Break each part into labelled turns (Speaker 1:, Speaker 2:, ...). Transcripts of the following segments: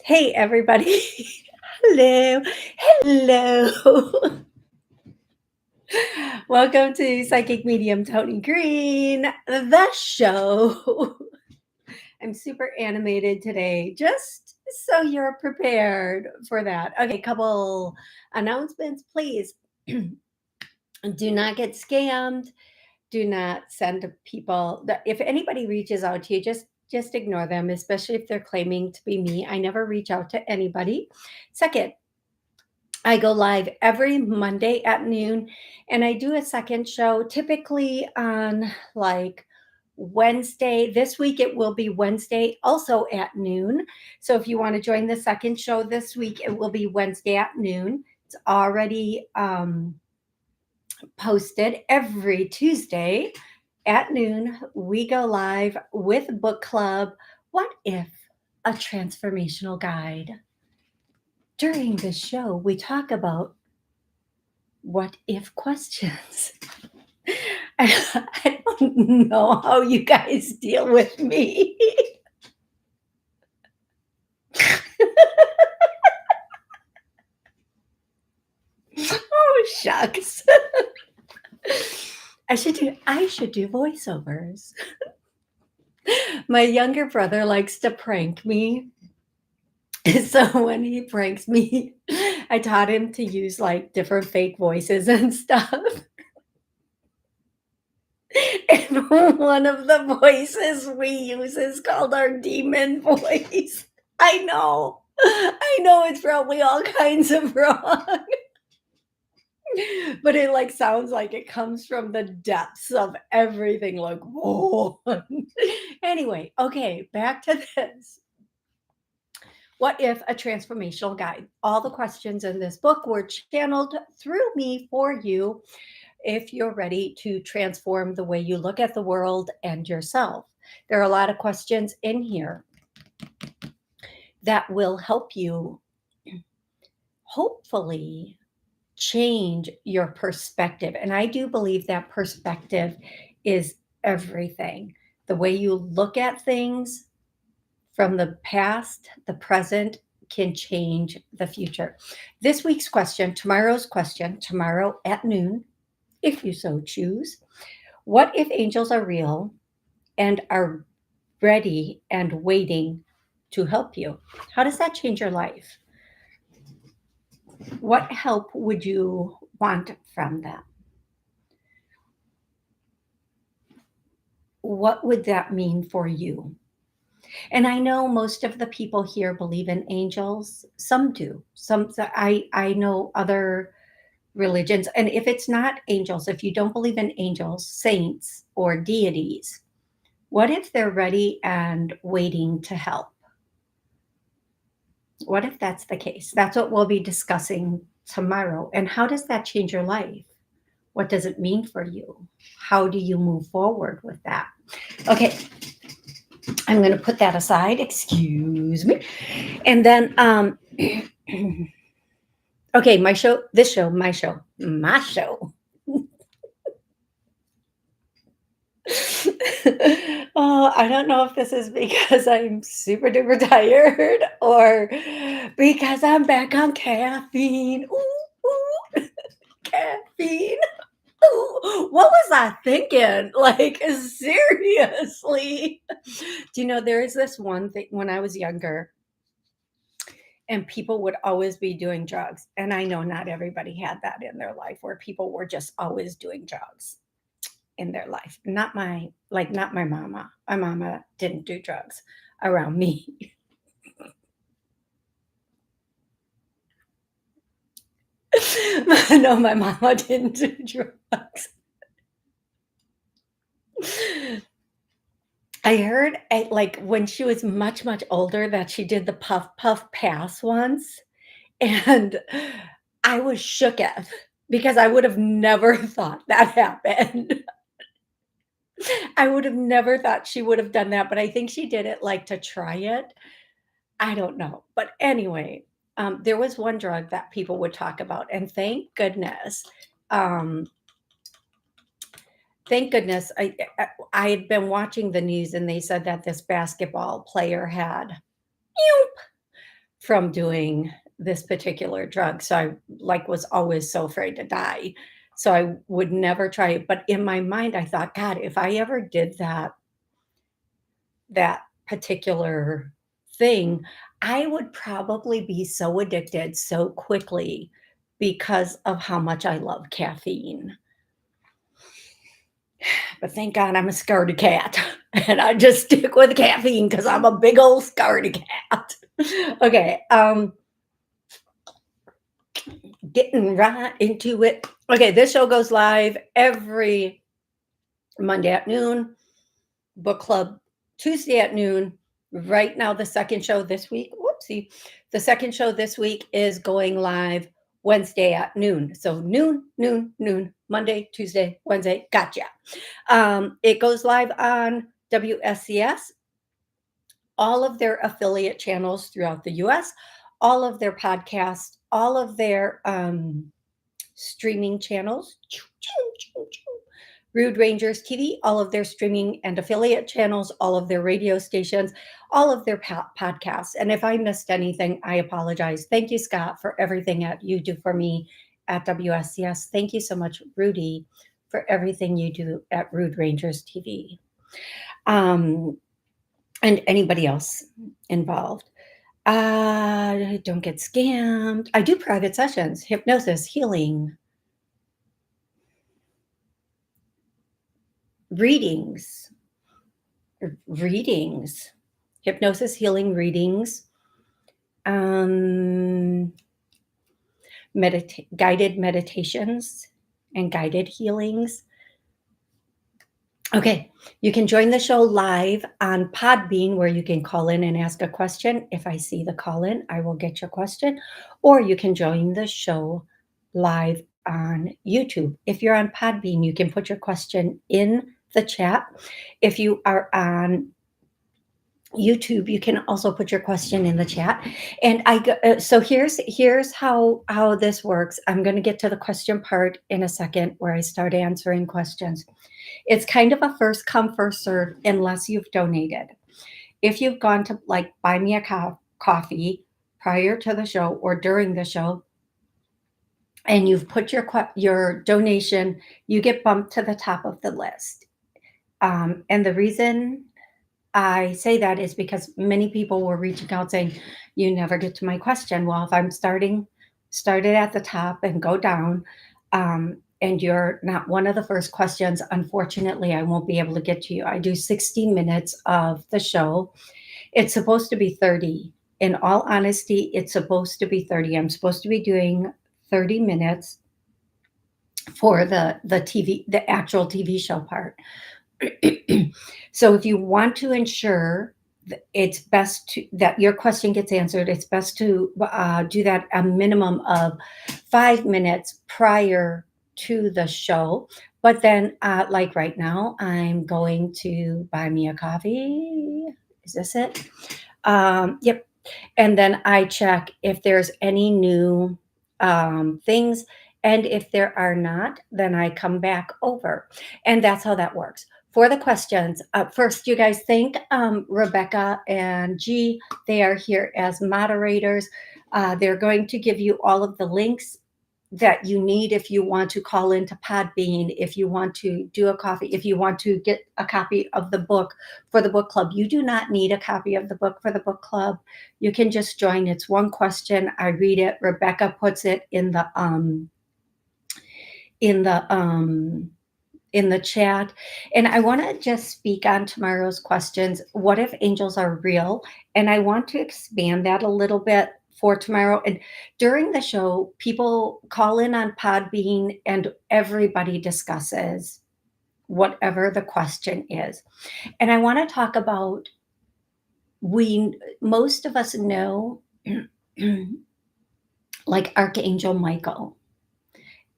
Speaker 1: Hey, everybody. Hello. Hello. Welcome to Psychic Medium Toni Greene, the show. I'm super animated today, just so you're prepared for that. Okay, couple announcements, please. Do not get scammed. Do not send people. If anybody reaches out to you, just ignore them, especially if they're claiming to be me. I never reach out to anybody. Second, I go live every Monday at noon, and I do a second show typically on like Wednesday. This week it will be Wednesday also at noon. So if you want to join the second show this week, it will be Wednesday at noon. It's already posted every Tuesday at noon. We go live with book club. What if a transformational guide? During this show, we talk about what if questions. I don't know how you guys deal with me. Oh shucks. I should do voiceovers. My younger brother likes to prank me. So when he pranks me, I taught him to use like different fake voices and stuff. And one of the voices we use is called our demon voice. I know it's probably all kinds of wrong. But it like sounds like it comes from the depths of everything, like, whoa. Anyway, okay, back to this. What if a transformational guide? All the questions in this book were channeled through me for you if you're ready to transform the way you look at the world and yourself. There are a lot of questions in here that will help you hopefully change your perspective. And I do believe that perspective is everything. The way you look at things from the past, the present can change the future. This week's question, tomorrow's question, tomorrow at noon, if you so choose. What if angels are real and are ready and waiting to help you? How does that change your life? What help would you want from them? What would that mean for you? And I know most of the people here believe in angels. Some do. I know other religions, and if it's not angels, if you don't believe in angels, saints, or deities, what if they're ready and waiting to help? What if that's the case? That's what we'll be discussing tomorrow. And how does that change your life? What does it mean for you? How do you move forward with that? Okay, I'm going to put that aside. Excuse me. And then, okay, my show. Oh, I don't know if this is because I'm super duper tired or because I'm back on caffeine. Ooh, caffeine. Ooh, what was I thinking? Like, seriously. Do you know, there is this one thing when I was younger, and people would always be doing drugs. And I know not everybody had that in their life where people were just always doing drugs in their life. Not my mama. My mama didn't do drugs around me. No, my mama didn't do drugs. I heard like when she was much, much older that she did the puff puff pass once. And I was shooketh because I would have never thought that happened. I would have never thought she would have done that, but I think she did it like to try it. I don't know. But anyway, there was one drug that people would talk about, and um, thank goodness, I had been watching the news, and they said that this basketball player had from doing this particular drug. So I like was always so afraid to die. So I would never try it. But in my mind, I thought, God, if I ever did that particular thing, I would probably be so addicted so quickly because of how much I love caffeine. But thank God I'm a scaredy cat and I just stick with caffeine because I'm a big old scaredy cat. Okay, getting right into it. Okay, this show goes live every Monday at noon, book club Tuesday at noon. Right now, the second show this week, whoopsie, the second show this week is going live Wednesday at noon. So noon, Monday, Tuesday, Wednesday. Gotcha. It goes live on WSCS, all of their affiliate channels throughout the US, all of their podcasts, all of their streaming channels. Rude Rangers TV, all of their streaming and affiliate channels, all of their radio stations, all of their podcasts. And if I missed anything, I apologize. Thank you, Scott, for everything that you do for me at WSCS. Thank you so much, Rudy, for everything you do at Rude Rangers TV. And anybody else involved. Don't get scammed. I do private sessions, hypnosis, healing, readings, hypnosis, healing, readings, guided meditations and guided healings. Okay, you can join the show live on Podbean, where you can call in and ask a question. If I see the call in, I will get your question. Or you can join the show live on YouTube. If you're on Podbean, you can put your question in the chat. If you are on YouTube, you can also put your question in the chat. And so here's how this works. I'm going to get to the question part in a second, where I start answering questions. It's kind of a first come, first serve, unless you've donated. If you've gone to like buy me a coffee prior to the show or during the show, and you've put your donation, you get bumped to the top of the list. And the reason I say that is because many people were reaching out saying, you never get to my question. Well, if I'm started at the top and go down, and you're not one of the first questions, unfortunately, I won't be able to get to you. I do 60 minutes of the show. It's supposed to be 30. In all honesty, it's supposed to be 30. I'm supposed to be doing 30 minutes for the actual TV show part. So if you want to ensure it's best that your question gets answered, it's best to do that a minimum of 5 minutes prior to the show. But then, like right now, I'm going to buy me a coffee. Is this it? Yep. And then I check if there's any new things. And if there are not, then I come back over. And that's how that works. For the questions, first, you guys thank Rebecca and G. They are here as moderators. They're going to give you all of the links that you need if you want to call into Podbean, if you want to do a coffee, if you want to get a copy of the book for the book club. You do not need a copy of the book for the book club. You can just join. It's one question. I read it. Rebecca puts it in the chat. And I want to just speak on tomorrow's questions. What if angels are real? And I want to expand that a little bit for tomorrow. And during the show, people call in on Podbean and everybody discusses whatever the question is. And I want to talk about, most of us know like Archangel Michael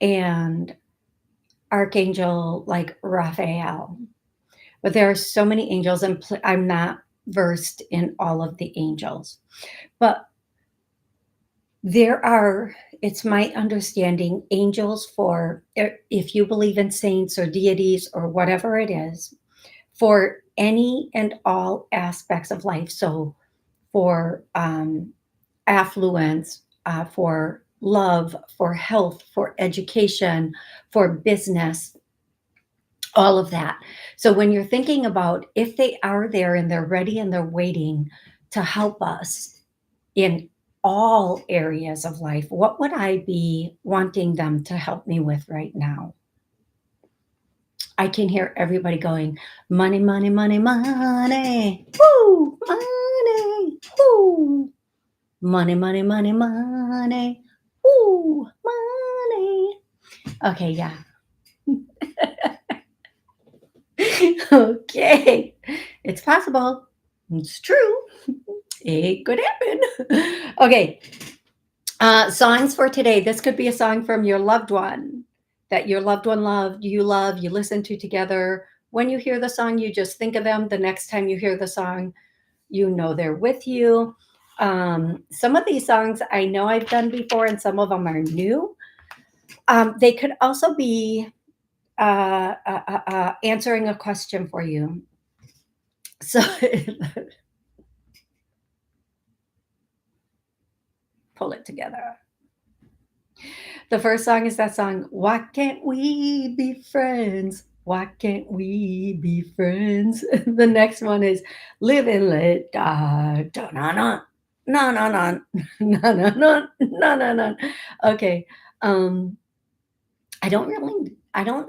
Speaker 1: and Archangel like Raphael. But there are so many angels, and I'm not versed in all of the angels. But there are, it's my understanding, angels for, if you believe in saints or deities or whatever it is, for any and all aspects of life. So for affluence, for love, for health, for education, for business, all of that. So when you're thinking about if they are there and they're ready and they're waiting to help us in all areas of life, what would I be wanting them to help me with right now? I can hear everybody going, money, money, money, money, woo, money, woo, money, money, money, money, woo, money. Okay, yeah. Okay, it's possible. It's true. It could happen. Okay, songs for today. This could be a song from your loved one that your loved one love, you listen to together. When you hear the song, you just think of them. The next time you hear the song, you know they're with you. Some of these songs I know I've done before, and some of them are new. They could also be answering a question for you. So pull it together. The first song is that song, Why Can't We Be Friends? Why can't we be friends? The next one is Live and Let Die. Da-na-na. No, no, no. No, no, no. No, no, no. Okay. Um, I don't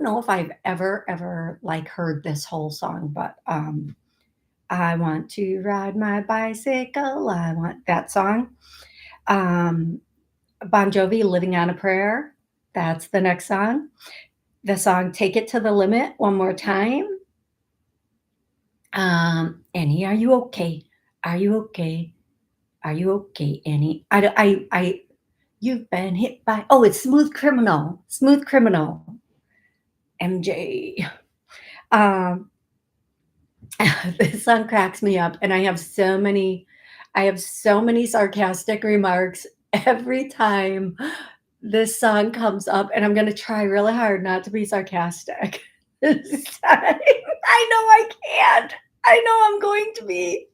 Speaker 1: know if I've ever like heard this whole song, but I want to ride my bicycle. I want that song. Um, Bon Jovi, Living on a Prayer. That's the next song. The song Take It to the Limit, one more time. Annie, are you okay? Are you okay? Are you okay, Annie? You've been hit by, oh, it's Smooth Criminal. Smooth Criminal. MJ. Um, this song cracks me up, and I have so many sarcastic remarks every time this song comes up, and I'm gonna try really hard not to be sarcastic this time. I know I can't. I know I'm going to be.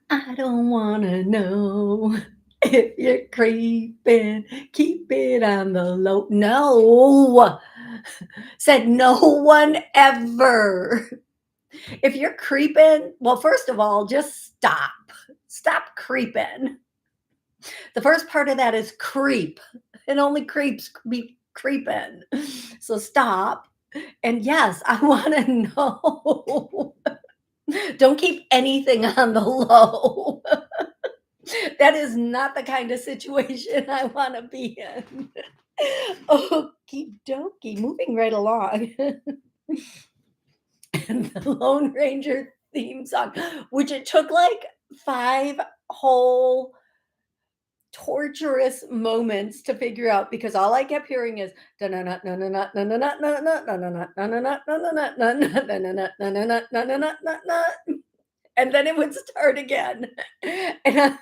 Speaker 1: I don't wanna know if you're creeping. Keep it on the low. No, said no one ever. If you're creeping, well, first of all, just stop. Stop creeping. The first part of that is creep, and only creeps be creeping. So stop. And yes, I want to know. Don't keep anything on the low. That is not the kind of situation I want to be in. Okie dokie, moving right along. And the Lone Ranger theme song, which it took like 5 whole torturous moments to figure out because all I kept hearing is and then it would start again. And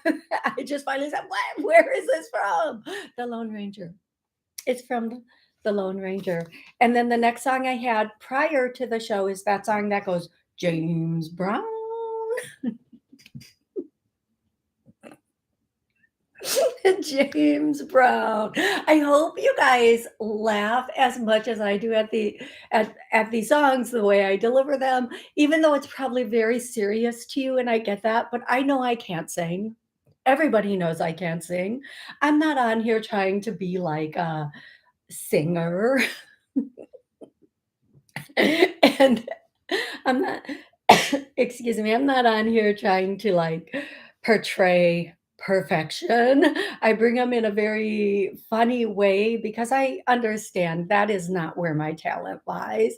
Speaker 1: I just finally said, "What? Where is this from?" The Lone Ranger. It's from the Lone Ranger. And then the next song I had prior to the show is that song that goes, James Brown. James Brown. I hope you guys laugh as much as I do at these songs, the way I deliver them, even though it's probably very serious to you, and I get that, but I know I can't sing. Everybody knows I can't sing. I'm not on here trying to be like a singer. And I'm not excuse me, I'm not on here trying to like portray perfection. I bring them in a very funny way because I understand that is not where my talent lies.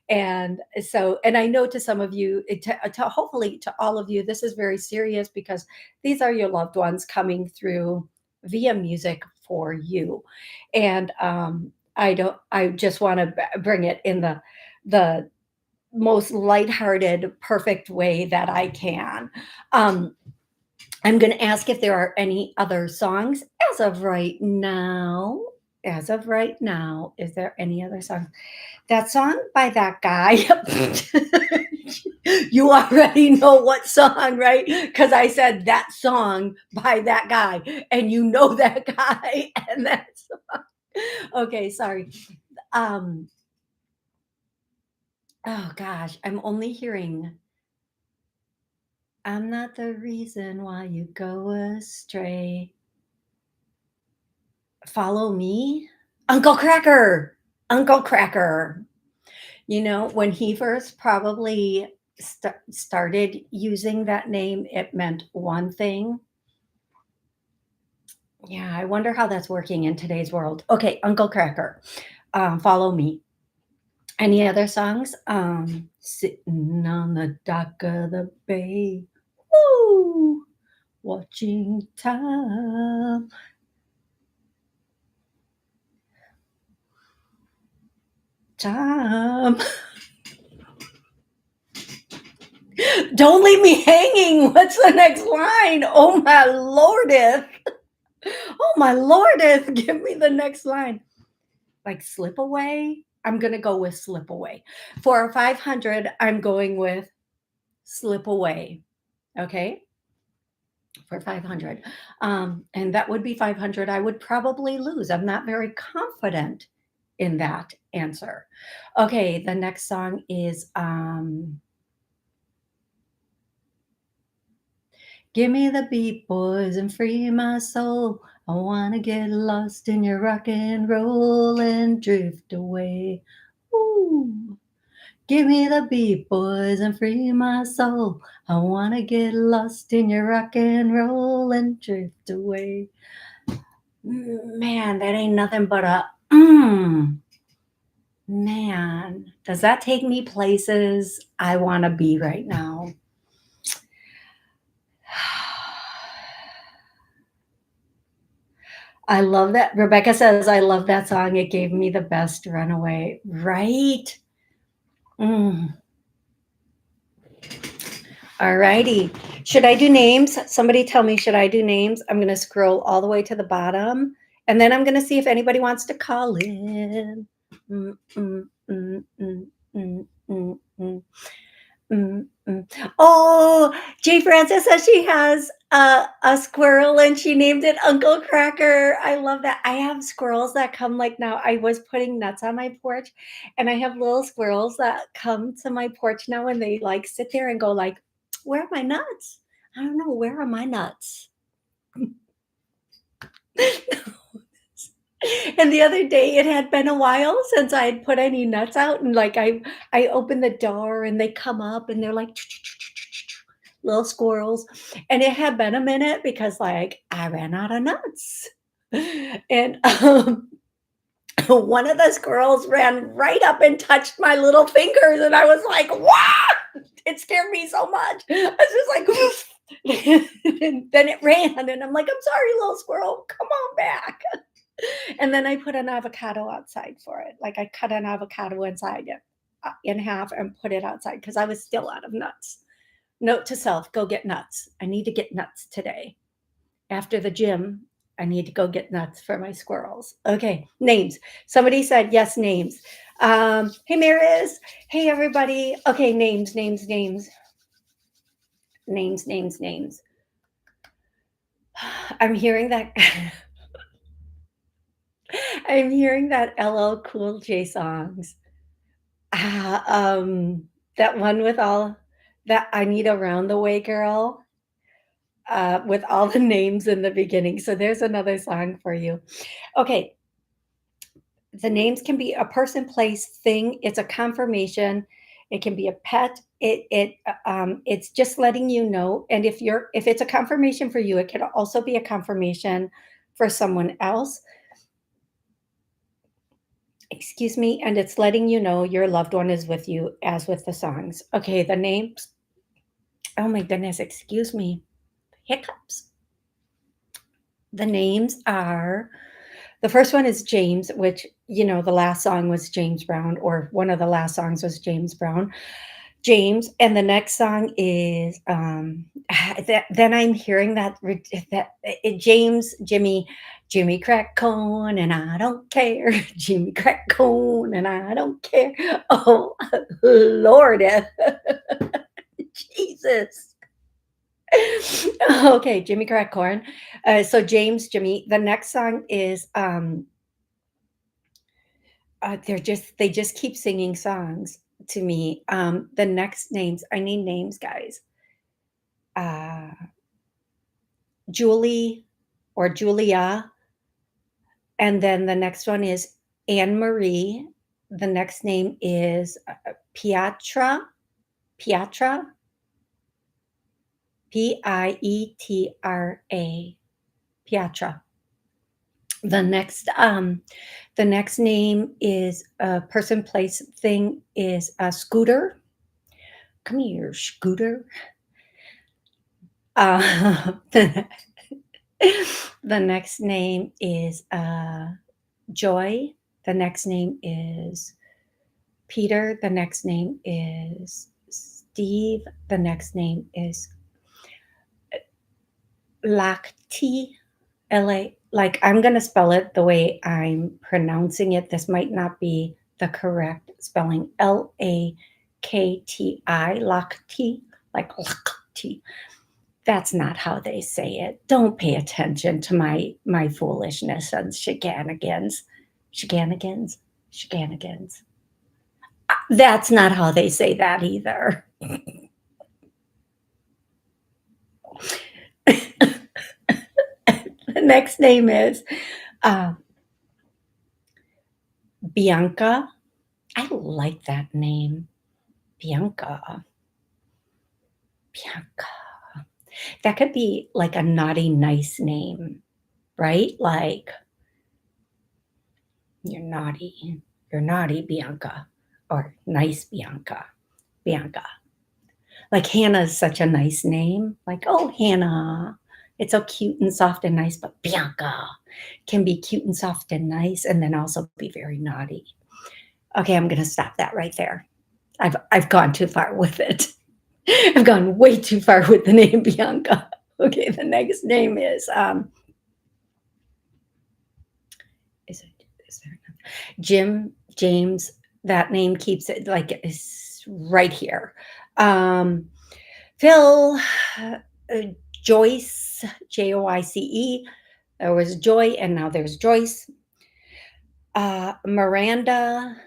Speaker 1: And so, and I know to some of you, to hopefully to all of you, this is very serious because these are your loved ones coming through via music for you. And I just want to bring it in the most lighthearted, perfect way that I can. Um, I'm going to ask if there are any other songs as of right now. As of right now, is there any other song? That song by that guy. You You already know what song, right? Because I said that song by that guy, and you know that guy, and that's okay. Sorry. Um. Oh gosh, I'm only hearing. I'm not the reason why you go astray. Follow me, Uncle Cracker. Uncle Cracker. When he first probably started using that name, it meant one thing. Yeah, I wonder how that's working in today's world. Okay, Uncle Cracker, Follow Me. Any other songs? Sitting on the dock of the bay, woo, watching time. Don't leave me hanging. What's the next line? Oh my lordeth. Oh my lordeth. Give me the next line. Like slip away. I'm gonna go with slip away. For 500, I'm going with slip away. Okay. For 500. And that would be 500. I would probably lose. I'm not very confident in that answer. Okay. The next song is Give me the beat, boys, and free my soul. I want to get lost in your rock and roll and drift away. Ooh. Give me the beat, boys, and free my soul. I want to get lost in your rock and roll and drift away. Man, that ain't nothing but a man. Does that take me places I want to be right now? I love that. Rebecca says, I love that song. It gave me the best runaway. Right? Mm. All righty. Should I do names? Somebody tell me, should I do names? I'm going to scroll all the way to the bottom, and then I'm going to see if anybody wants to call in. Mm, mm, mm, mm, mm, mm, mm. Oh, Jay Francis says she has a squirrel and she named it Uncle Cracker. I love that. I have squirrels that come like now. I was putting nuts on my porch, and I have little squirrels that come to my porch now, and they like sit there and go like, "Where are my nuts? I don't know. Where are my nuts?" And the other day, it had been a while since I had put any nuts out, and like I open the door and they come up and they're like little squirrels, and it had been a minute because like I ran out of nuts, and one of the squirrels ran right up and touched my little fingers, and I was like, "What?" It scared me so much. I was just like, and then it ran, and I'm like, "I'm sorry, little squirrel, come on back." And then I put an avocado outside for it. Like I cut an avocado inside it in half and put it outside because I was still out of nuts. Note to self, go get nuts. I need to get nuts today. After the gym, I need to go get nuts for my squirrels. Okay, names. Somebody said yes, names. Hey, Maris. Hey, everybody. Okay, names, names, names. Names, names, names. I'm hearing that. I'm hearing that LL Cool J songs. Ah, that one with all that I need a roundaway girl, with all the names in the beginning. So there's another song for you. Okay, the names can be a person, place, thing. It's a confirmation. It can be a pet. It's just letting you know. And if it's a confirmation for you, it can also be a confirmation for someone else. Excuse me, and it's letting you know your loved one is with you, as with the songs. Okay, the names. Oh my goodness, excuse me. Hiccups. The names are the first one is James, which, the last song was James Brown, or one of the last songs was James Brown. James, and the next song is then I'm hearing James, Jimmy crack corn and I don't care. Jimmy crack corn and I don't care. Oh Lord. Francis. Okay, Jimmy Crack Corn. So James, Jimmy. The next song is they just keep singing songs to me. The next names, I need names, guys. Uh, Julie or Julia, and then the next one is Anne Marie. The next name is Piatra. Piatra. Pietra. Piatra. The next the next name is a person, place, thing is a Scooter. Come here, Scooter. The the next name is Joy. The next name is Peter. The next name is Steve. The next name is Lakti. LA. Like, I'm going to spell it the way I'm pronouncing it. This might not be the correct spelling. Lakti. Lakti. Like Lakti. That's not how they say it. Don't pay attention to my foolishness and shenanigans. Shenanigans. Shenanigans. That's not how they say that either. The next name is uh, Bianca. I like that name. Bianca. Bianca. That could be like a naughty, nice name, right? Like, you're naughty. You're naughty, Bianca. Or nice, Bianca. Bianca. Like Hannah is such a nice name. Like, oh, Hannah. It's so cute and soft and nice, but Bianca can be cute and soft and nice and then also be very naughty. Okay, I'm going to stop that right there. I've gone too far with it. I've gone way too far with the name Bianca. Okay, the next name is is there Jim, James. That name keeps it like it's right here. Um, Phil, Joyce, Joice. There was Joy, and now there's Joyce. Miranda,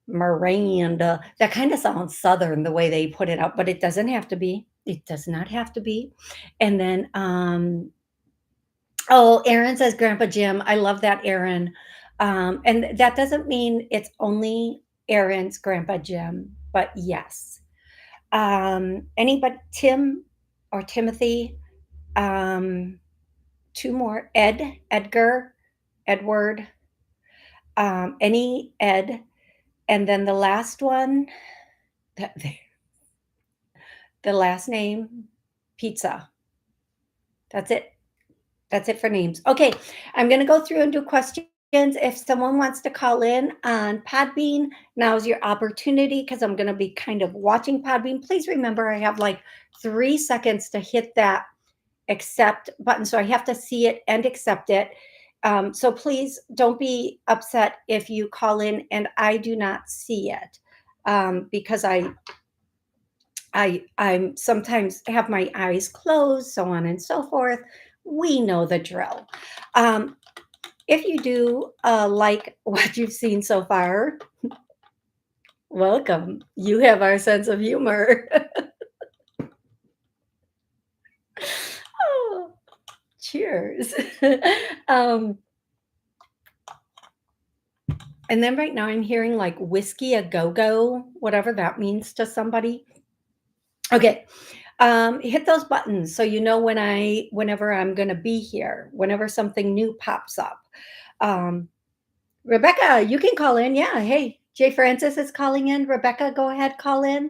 Speaker 1: Miranda. That kind of sounds southern the way they put it out, but it doesn't have to be. It does not have to be. And then, oh, Aaron says Grandpa Jim. I love that, Aaron. And that doesn't mean it's only Aaron's Grandpa Jim, but yes. Anybody, Tim or Timothy, two more, Ed, Edgar, Edward, any Ed, and then the last one, that the last name, Pizza. That's it. That's it for names. Okay, I'm going to go through and do questions. If someone wants to call in on Podbean, now's your opportunity because I'm going to be kind of watching Podbean. Please remember, I have like 3 seconds to hit that accept button. So I have to see it and accept it. So please don't be upset if you call in and I do not see it because I'm sometimes have my eyes closed, so on and so forth. We know the drill. If you do like what you've seen so far, welcome. You have our sense of humor. Oh, cheers. um, and then right now I'm hearing like whiskey a go-go, whatever that means to somebody. Okay. Hit those buttons so you know whenever I'm going to be here, whenever something new pops up. Rebecca, you can call in. Yeah. Hey, Jay Francis is calling in. Rebecca, go ahead, call in.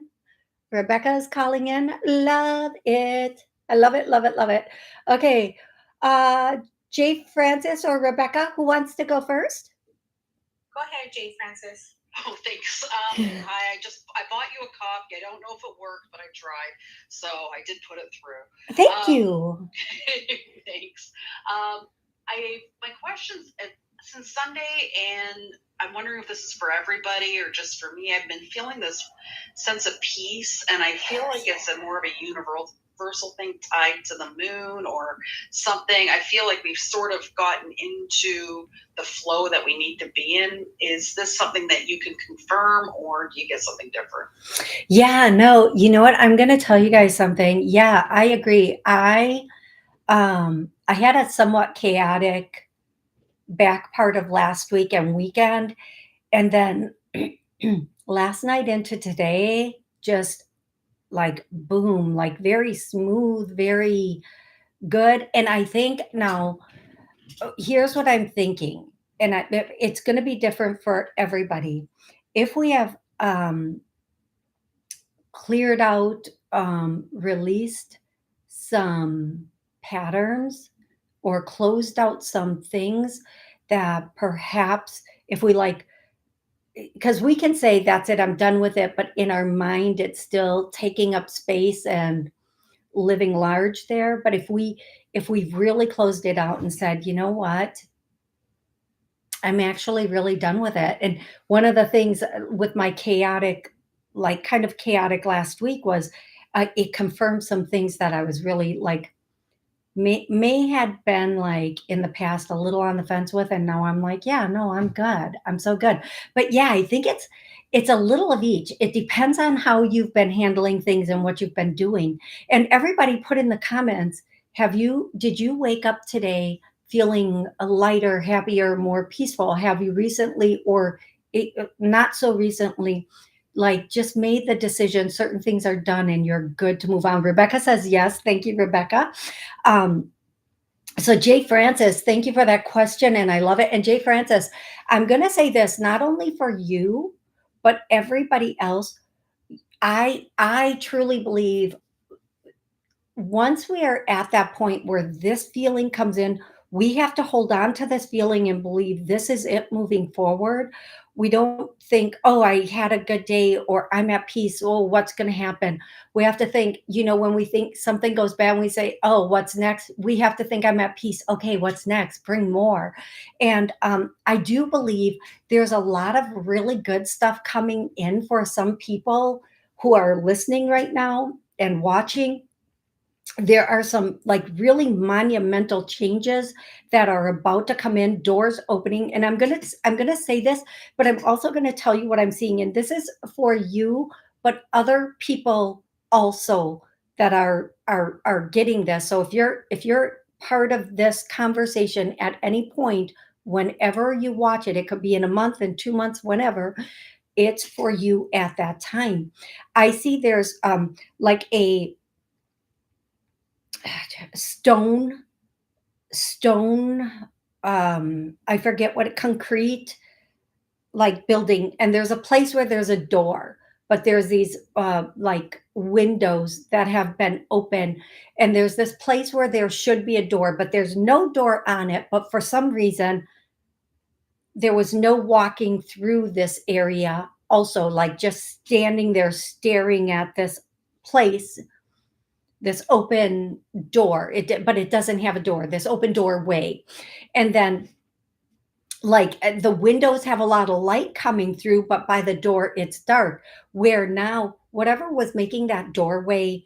Speaker 1: Rebecca is calling in. Love it. I love it, love it, love it. Okay. Jay Francis or Rebecca, who wants to go first?
Speaker 2: Go ahead, Jay Francis. Oh, thanks. I bought you a copy. I don't know if it worked, but I tried, so I did put it through.
Speaker 1: Thank you.
Speaker 2: Thanks. My questions. since Sunday, and I'm wondering if this is for everybody or just for me. I've been feeling this sense of peace, and I feel like it's a more of a universal thing tied to the moon or something. I feel like we've sort of gotten into the flow that we need to be in. Is this something that you can confirm, or do you get something different?
Speaker 1: Yeah, no, you know what? I'm gonna tell you guys something. Yeah, I agree. I had a somewhat chaotic back part of last week and weekend, and then last night into today, just like boom, like very smooth, very good. And I think now, here's what I'm thinking, and it's going to be different for everybody. If we have cleared out, released some patterns or closed out some things that perhaps if we like, because we can say that's it, I'm done with it, but in our mind it's still taking up space and living large there. But if we've really closed it out and said, you know what, I'm actually really done with it. And one of the things with my chaotic, like kind of chaotic last week was, it confirmed some things that I was really like, may had been like in the past a little on the fence with, and now I'm like, yeah, no, I'm good. I'm so good. But yeah, I think it's a little of each. It depends on how you've been handling things and what you've been doing. And everybody put in the comments, did you wake up today feeling a lighter, happier, more peaceful? Have you recently, or not so recently, like just made the decision certain things are done and you're good to move on? Rebecca says yes. Thank you, Rebecca. um, so Jay Francis, thank you for that question, and I love it. And Jay Francis, I'm going to say this not only for you, but everybody else. I truly believe once we are at that point where this feeling comes in, we have to hold on to this feeling and believe this is it moving forward. We don't think, oh, I had a good day or I'm at peace. Oh, what's going to happen? We have to think, when we think something goes bad, we say, oh, what's next? We have to think I'm at peace. Okay, what's next? Bring more. And I do believe there's a lot of really good stuff coming in for some people who are listening right now and watching. There are some like really monumental changes that are about to come in, doors opening. And I'm going to say this, but I'm also going to tell you what I'm seeing, and this is for you, but other people also that are getting this. So if you're part of this conversation at any point, whenever you watch it, it could be in a month, in 2 months, whenever, it's for you at that time. I see there's like a stone stone, I forget what, concrete like building, and there's a place where there's a door, but there's these like windows that have been open, and there's this place where there should be a door, but there's no door on it. But for some reason there was no walking through this area, also like just standing there staring at this place, this open door. But it doesn't have a door, this open doorway. And then like the windows have a lot of light coming through, but by the door it's dark. Where now whatever was making that doorway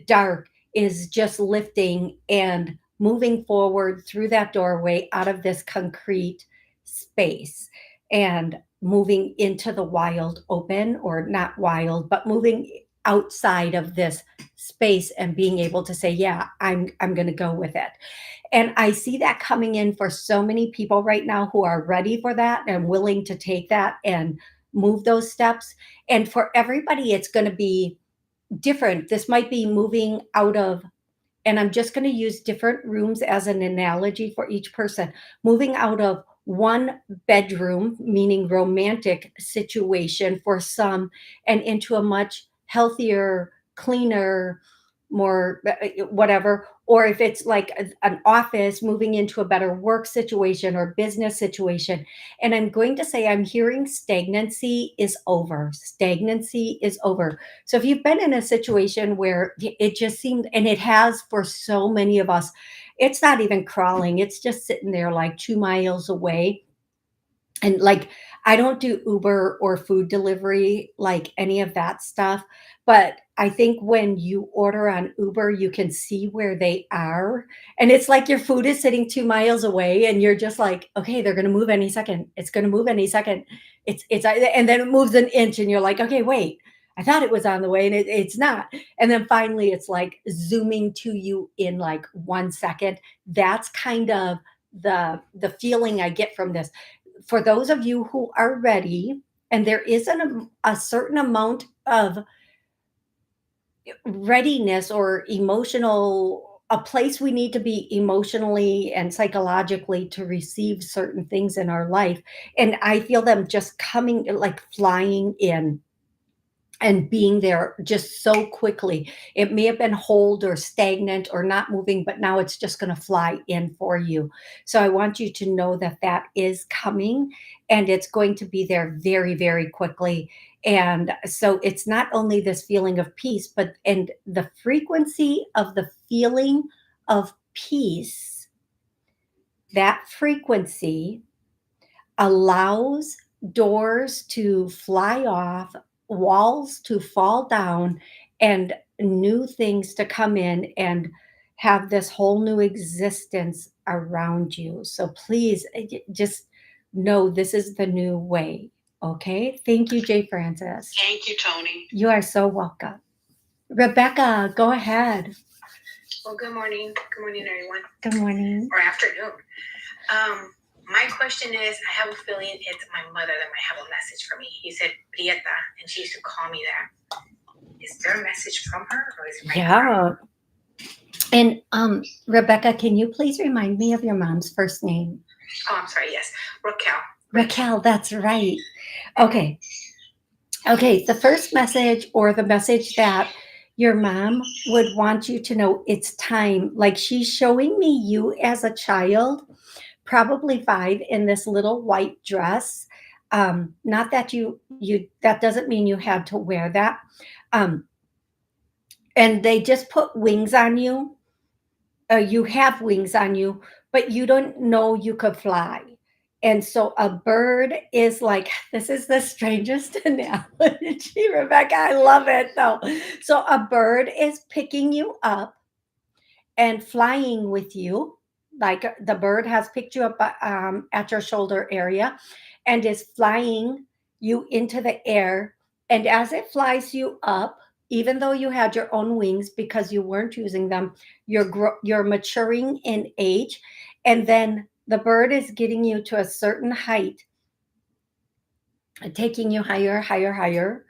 Speaker 1: dark is just lifting and moving forward through that doorway out of this concrete space and moving into the wild open, or not wild, but moving outside of this space and being able to say, yeah, I'm going to go with it. And I see that coming in for so many people right now who are ready for that and willing to take that and move those steps. And for everybody it's going to be different. This might be moving out of, and I'm just going to use different rooms as an analogy for each person, moving out of one bedroom, meaning romantic situation for some, and into a much healthier, cleaner, more whatever. Or if it's like an office, moving into a better work situation or business situation. And I'm going to say, I'm hearing stagnancy is over. Stagnancy is over. So if you've been in a situation where it just seemed, and it has for so many of us, it's not even crawling, it's just sitting there like 2 miles away. And like, I don't do Uber or food delivery, like any of that stuff. But I think when you order on Uber, you can see where they are. And it's like your food is sitting 2 miles away, and you're just like, okay, they're gonna move any second. It's gonna move any second. And then it moves an inch, and you're like, okay, wait. I thought it was on the way, and it's not. And then finally, it's like zooming to you in like 1 second. That's kind of the feeling I get from this. For those of you who are ready, and there is a certain amount of readiness or emotional, a place we need to be emotionally and psychologically to receive certain things in our life. And I feel them just coming, like flying in and being there just so quickly. It may have been hold or stagnant or not moving, but now it's just going to fly in for you. So I want you to know that that is coming, and it's going to be there very, very quickly. And so it's not only this feeling of peace, but and the frequency of the feeling of peace, that frequency allows doors to fly off, walls to fall down, and new things to come in and have this whole new existence around you. So please just know this is the new way. Okay. Thank you, Jay Francis.
Speaker 2: Thank you, Toni.
Speaker 1: You are so welcome. Rebecca, go ahead.
Speaker 3: Well, good morning. Good morning, everyone.
Speaker 1: Good morning.
Speaker 3: Or afternoon. My question is, I have a feeling it's my mother that might have a message for me. He said Prieta, and she used to call me that. Is there a message from her, or is it my mom?
Speaker 1: Yeah. And Rebecca, can you please remind me of your mom's first name?
Speaker 3: Oh, I'm sorry. Yes, Raquel.
Speaker 1: Raquel, that's right. Okay. Okay. The first message, or the message that your mom would want you to know, it's time. Like, she's showing me you as a child, probably 5, in this little white dress. Not that that doesn't mean you had to wear that. Um, and they just put wings on you. You have wings on you, but you don't know you could fly. And so a bird is like, this is the strangest analogy, Rebecca. I love it though. So a bird is picking you up and flying with you. Like, the bird has picked you up at your shoulder area and is flying you into the air. And as it flies you up, even though you had your own wings because you weren't using them, you're maturing in age. And then the bird is getting you to a certain height, taking you higher, higher, higher,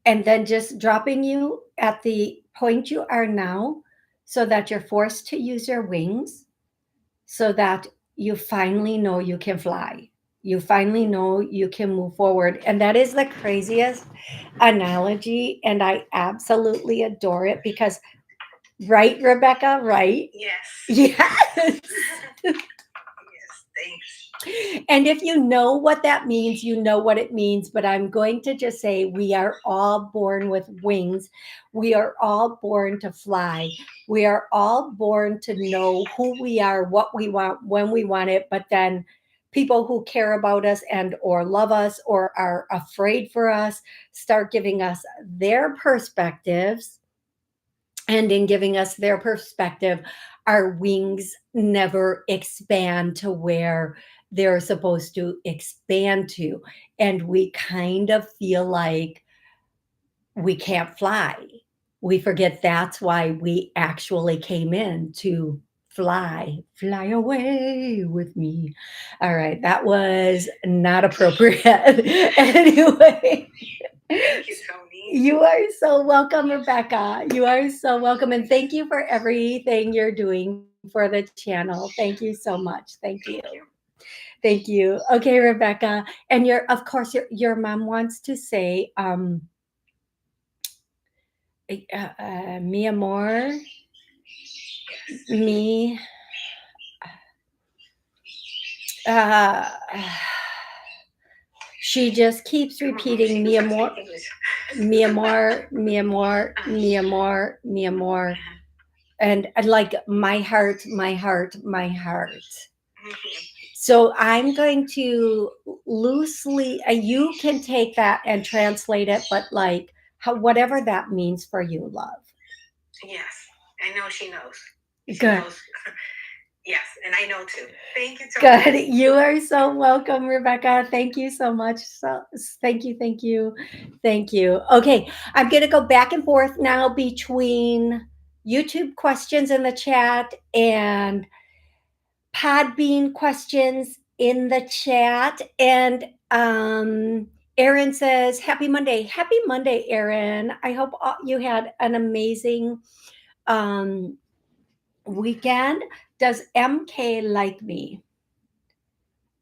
Speaker 1: and then just dropping you at the point you are now, so that you're forced to use your wings, so that you finally know you can fly. You finally know you can move forward. And that is the craziest analogy. And I absolutely adore it because, right, Rebecca? Right?
Speaker 3: Yes.
Speaker 1: Yes.
Speaker 3: Yes. Thanks.
Speaker 1: And if you know what that means, you know what it means. But I'm going to just say we are all born with wings. We are all born to fly. We are all born to know who we are, what we want, when we want it. But then people who care about us and or love us or are afraid for us start giving us their perspectives, and in giving us their perspective, our wings never expand to where they're supposed to expand to. And we kind of feel like we can't fly. We forget that's why we actually came in, to fly away with me. All right, that was not appropriate. Anyway.
Speaker 3: Thank you, Toni.
Speaker 1: You are so welcome, Rebecca. You are so welcome. And thank you for everything you're doing for the channel. Thank you so much. Thank you. Thank you. Okay, Rebecca. And of course, your mom wants to say, mi amor, mi, uh, she just keeps repeating mi amor, mi amor, mi amor, mi amor, mi amor. and like my heart, my heart, my heart.
Speaker 3: Mhm.
Speaker 1: So I'm going to loosely, you can take that and translate it, but like how, whatever that means for you, love.
Speaker 3: Yes, I know she knows. She
Speaker 1: Good.
Speaker 3: knows. Yes, and I know too. Thank you,
Speaker 1: Good.
Speaker 3: Toni.
Speaker 1: You are so welcome, Rebecca. Thank you so much. So, thank you, thank you, thank you. Okay, I'm going to go back and forth now between YouTube questions in the chat and Podbean questions in the chat. And Erin says, Happy Monday. Happy Monday, Erin. I hope you had an amazing um, weekend. Does MK like me?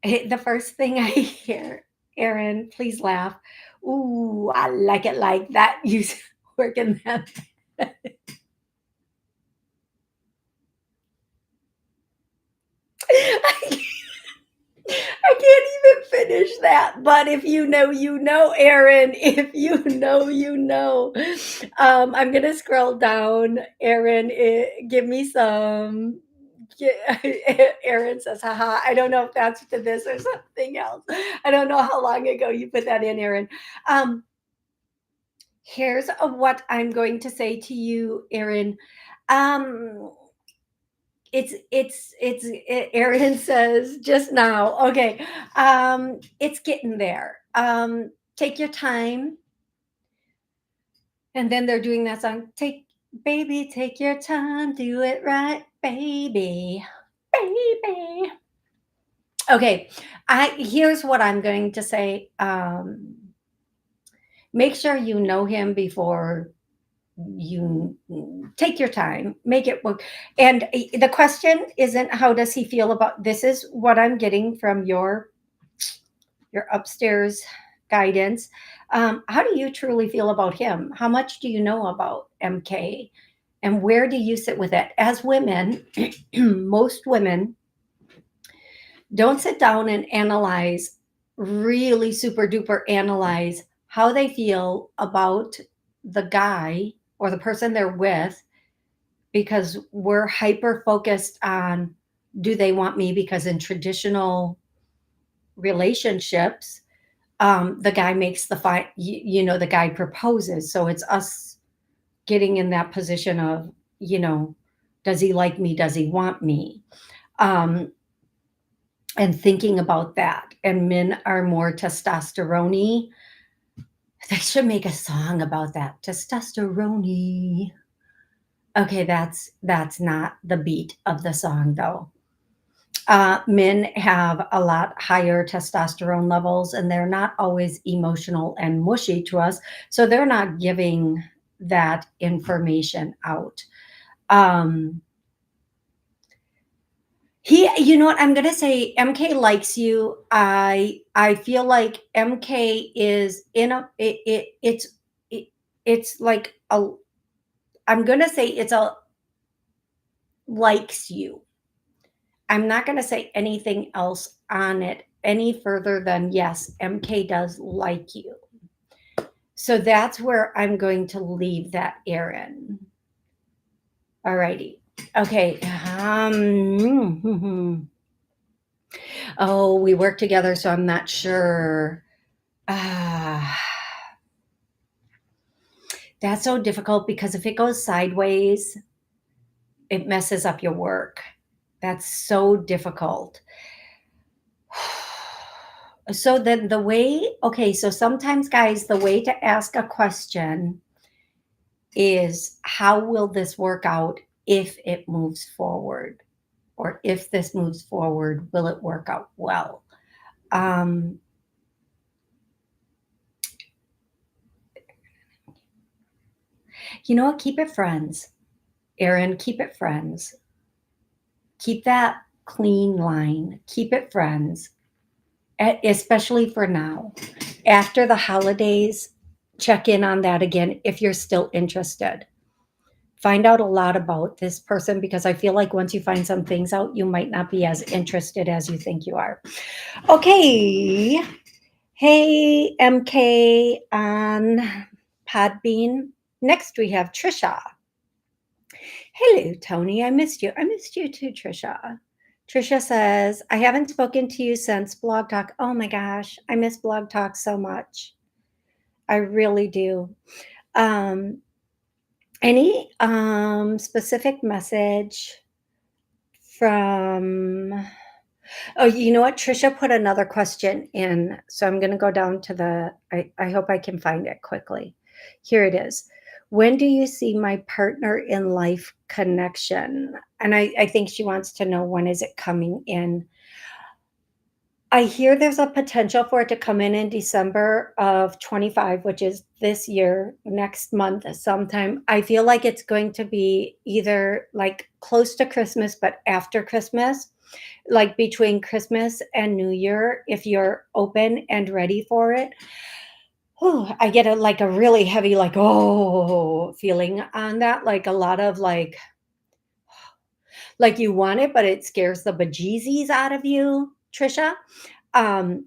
Speaker 1: The first thing I hear, Erin, please laugh. Ooh, I like it like that. You work in that. I can't even finish that. But if you know, you know, Erin. If you know, you know. I'm gonna scroll down. Erin, give me some. Erin says, haha. I don't know if that's to this or something else. I don't know how long ago you put that in, Erin. Um, here's what I'm going to say to you, Erin. Um, Erin says just now. Okay. It's getting there. Take your time. And then they're doing that song. Take your time, do it right, baby. Baby. Okay. Here's what I'm going to say. Make sure you know him before you take your time, make it work. And the question isn't how does he feel about, this is what I'm getting from your upstairs guidance. How do you truly feel about him? How much do you know about MK, and where do you sit with it? As women, most women don't sit down and analyze, really super duper analyze how they feel about the guy or the person they're with, because we're hyper focused on, do they want me? Because in traditional relationships, the guy makes the the guy proposes. So it's us getting in that position of, does he like me? Does he want me? Um, and thinking about that. And men are more testosterone. They should make a song about that. Testosterone. Okay, that's not the beat of the song though. Men have a lot higher testosterone levels, and they're not always emotional and mushy to us, so they're not giving that information out. Um, you know what I'm gonna say? MK likes you. I feel like MK is in a it's like a, I'm gonna say it's a likes you. I'm not going to say anything else on it any further than yes, MK does like you. So that's where I'm going to leave that, Erin. All righty. Okay. Oh, we work together, so I'm not sure. That's so difficult because if it goes sideways, it messes up your work. That's so difficult. So then the way, okay, so sometimes, guys, the way to ask a question is, how will this work out if it moves forward? Or if this moves forward, will it work out well? You know what? Keep it friends. Erin, keep it friends. Keep that clean line. Keep it friends, especially for now. After the holidays, check in on that again if you're still interested. Find out a lot about this person, because I feel like once you find some things out, you might not be as interested as you think you are. Okay. Hey, MK on Podbean. Next, we have Trisha. Hello, Tony. I missed you. I missed you too, Trisha. Trisha says, I haven't spoken to you since Blog Talk. Oh my gosh, I miss Blog Talk so much. I really do. Um, any specific message from Oh, you know what? Trisha put another question in. So I'm going to go down to I hope I can find it quickly. Here it is. When do you see my partner in life connection? And I think she wants to know, when is it coming in? I hear there's a potential for it to come in December of 25, which is this year, next month sometime. I feel like it's going to be either like close to Christmas, but after Christmas, like between Christmas and New Year, if you're open and ready for it. Oh, I get a really heavy, like, oh, feeling on that. Like a lot of like you want it, but it scares the bejeezies out of you, Trisha. Um,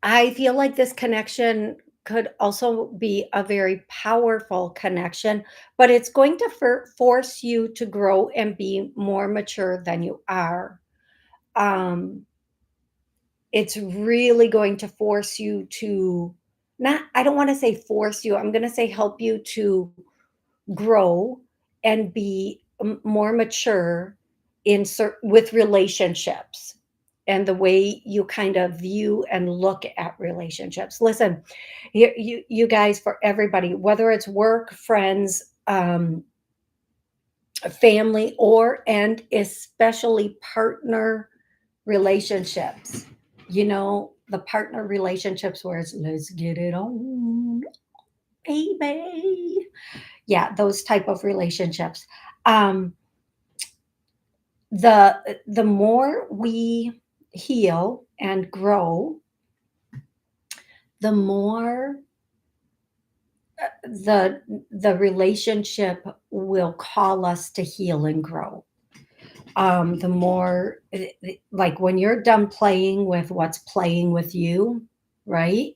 Speaker 1: I feel like this connection could also be a very powerful connection, but it's going to force you to grow and be more mature than you are. Um, it's really going to force you to not, I don't want to say force you, I'm going to say help you to grow and be more mature with relationships and the way you kind of view and look at relationships. Listen, you guys, for everybody, whether it's work, friends, family, or and especially partner relationships, the partner relationships where it's let's get it on, baby. Yeah, those type of relationships. um the more we heal and grow, the more the relationship will call us to heal and grow. The more, like when you're done playing with what's playing with you, right?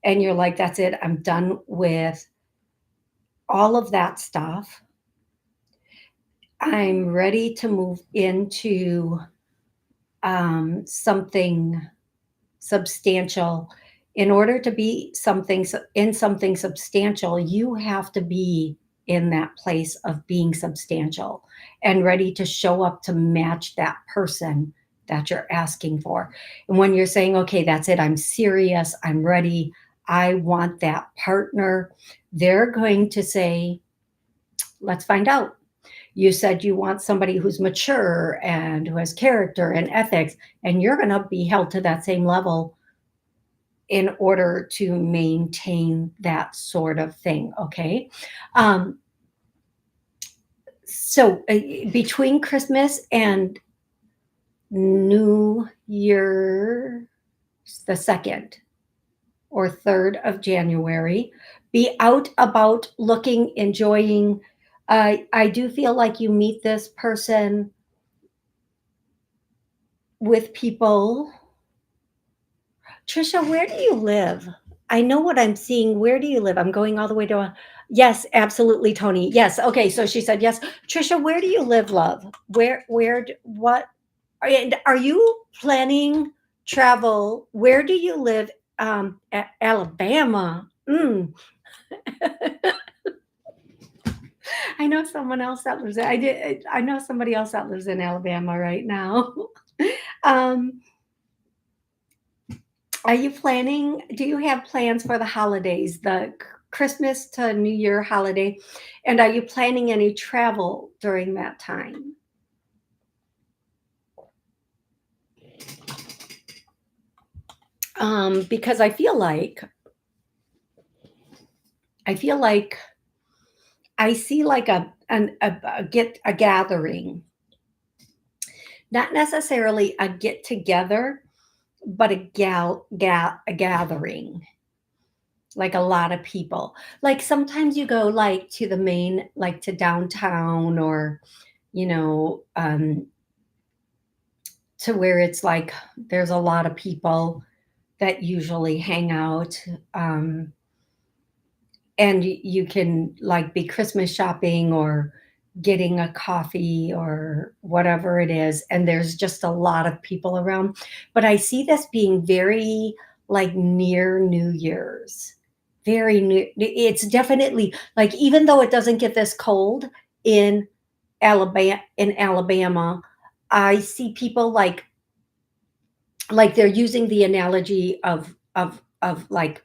Speaker 1: And you're like, that's it, I'm done with all of that stuff. I'm ready to move into something substantial. In order to be in something substantial, you have to be in that place of being substantial and ready to show up to match that person that you're asking for. And when you're saying, okay, that's it, I'm serious, I'm ready, I want that partner, they're going to say, let's find out. You said you want somebody who's mature and who has character and ethics, and you're going to be held to that same level in order to maintain that sort of thing. Okay. Um, so between Christmas and New Year, the 2nd or 3rd of January, be out about looking, enjoying. I do feel like you meet this person with people. Trisha, where do you live? I know what I'm seeing. Where do you live? I'm going all the way to. Yes, absolutely, Tony. Yes. Okay. So she said yes. Trisha, where do you live, love? What? And are you planning travel? Where do you live? Alabama. I know someone else that lives. I know somebody else that lives in Alabama right now. um, Are you planning? Do you have plans for the holidays, the Christmas to New Year holiday? And are you planning any travel during that time? Because I see like a gathering, not necessarily a get together, but a gathering, like a lot of people. Like sometimes you go like to the main, like to downtown, or you know, to where it's like there's a lot of people that usually hang out. And you can like be Christmas shopping, or getting a coffee or whatever it is, and there's just a lot of people around. But I see this being very like near New Year's. Very new. It's definitely like, even though it doesn't get this cold in Alabama, I see people like they're using the analogy of like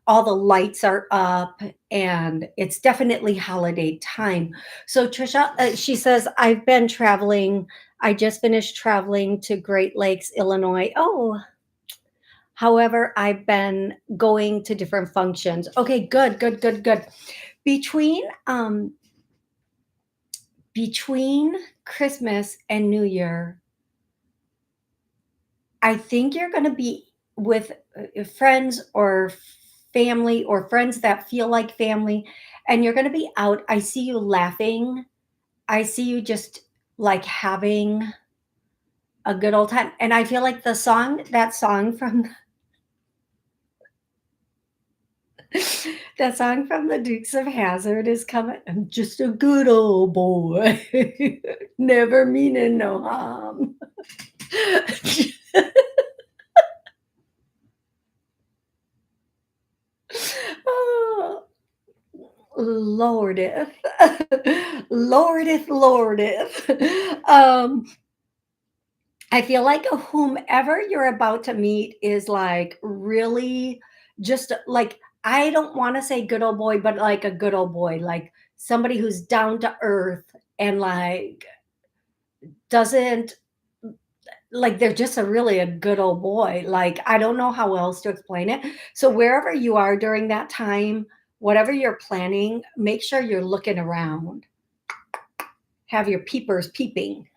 Speaker 1: all the lights are up, and it's definitely holiday time. So Trisha, she says, I've been traveling. I just finished traveling to Great Lakes, Illinois. Oh, however, I've been going to different functions. Okay, good, good, good, good. Between between Christmas and New Year, I think you're going to be with friends or family, or friends that feel like family, and you're going to be out. I see you laughing. I see you just like having a good old time. And I feel like that song from that song from the Dukes of Hazzard is coming. I'm just a good old boy, never meaning no harm. Oh, Lordeth, Lordeth, Lordeth. I feel like whomever you're about to meet is like really just like, I don't want to say good old boy, but like a good old boy, like somebody who's down to earth and like doesn't, like they're just a good old boy. Like, I don't know how else to explain it. So wherever you are during that time, whatever you're planning, make sure you're looking around. Have your peepers peeping,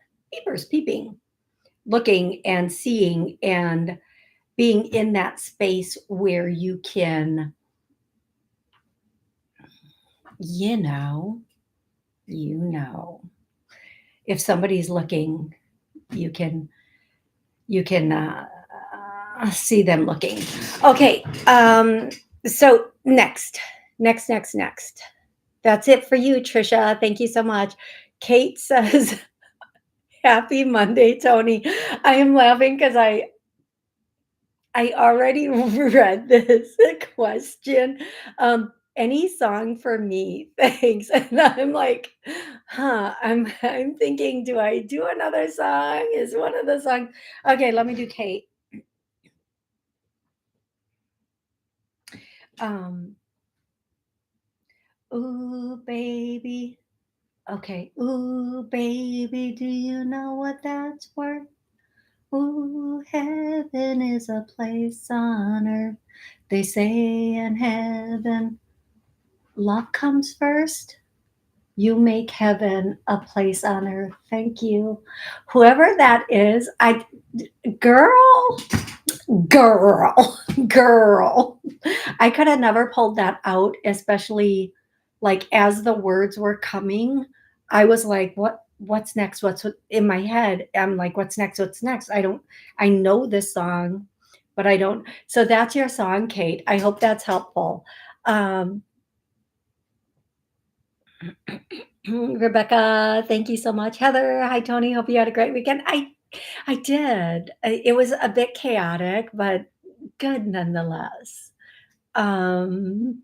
Speaker 1: looking and seeing and being in that space where you can, you know, you know, if somebody's looking, you can see them looking. Okay. So next. That's it for you, Trisha. Thank you so much. Kate says, "Happy Monday, Toni." I am laughing because I already read this question. Any song for me, thanks. And I'm like, huh. I'm thinking, do I do another song? Is one of the songs? Okay, let me do Kate. Um, ooh, baby. Okay. Ooh, baby, do you know what that's worth? Ooh, heaven is a place on earth. They say in heaven, love comes first. You make heaven a place on earth. Thank you. Whoever that is, girl, girl, girl. I could have never pulled that out, especially like as the words were coming. I was like, what's next? In my head? I'm like, what's next? What's next? I know this song, but I don't. So that's your song, Kate. I hope that's helpful. Um, Rebecca, thank you so much. Heather, hi Toni. Hope you had a great weekend. I did. It was a bit chaotic, but good nonetheless. Um,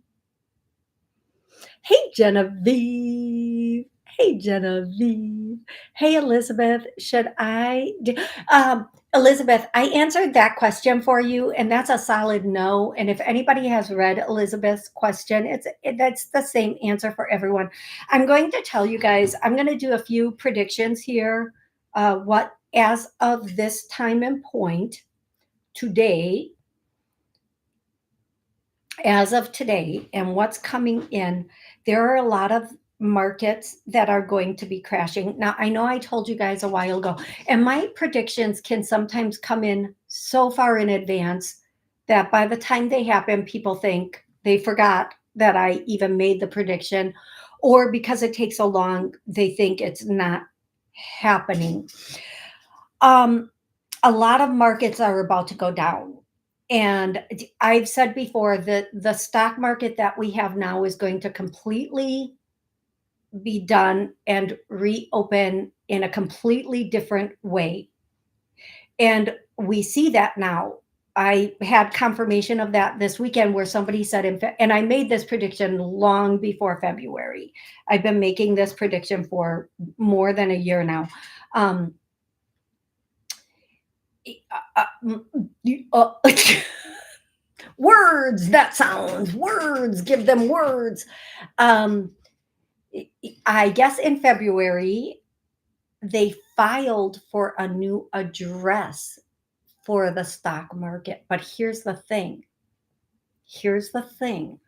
Speaker 1: hey Genevieve. Hey Genevieve. Hey Elizabeth. Elizabeth, I answered that question for you, and that's a solid no. And if anybody has read Elizabeth's question, that's the same answer for everyone. I'm going to tell you guys, I'm going to do a few predictions here. What as of this time and point today, as of today, and what's coming in, there are a lot of markets that are going to be crashing. Now, I know I told you guys a while ago, and my predictions can sometimes come in so far in advance that by the time they happen, people think they forgot that I even made the prediction, or because it takes so long, they think it's not happening. Um, a lot of markets are about to go down. And I've said before that the stock market that we have now is going to completely be done and reopen in a completely different way. And we see that now. I had confirmation of that this weekend where somebody said, and I made this prediction long before February. I've been making this prediction for more than a year now. Um, words, that sounds, words, give them words. Um, I guess in February, they filed for a new address for the stock market. But here's the thing. Here's the thing.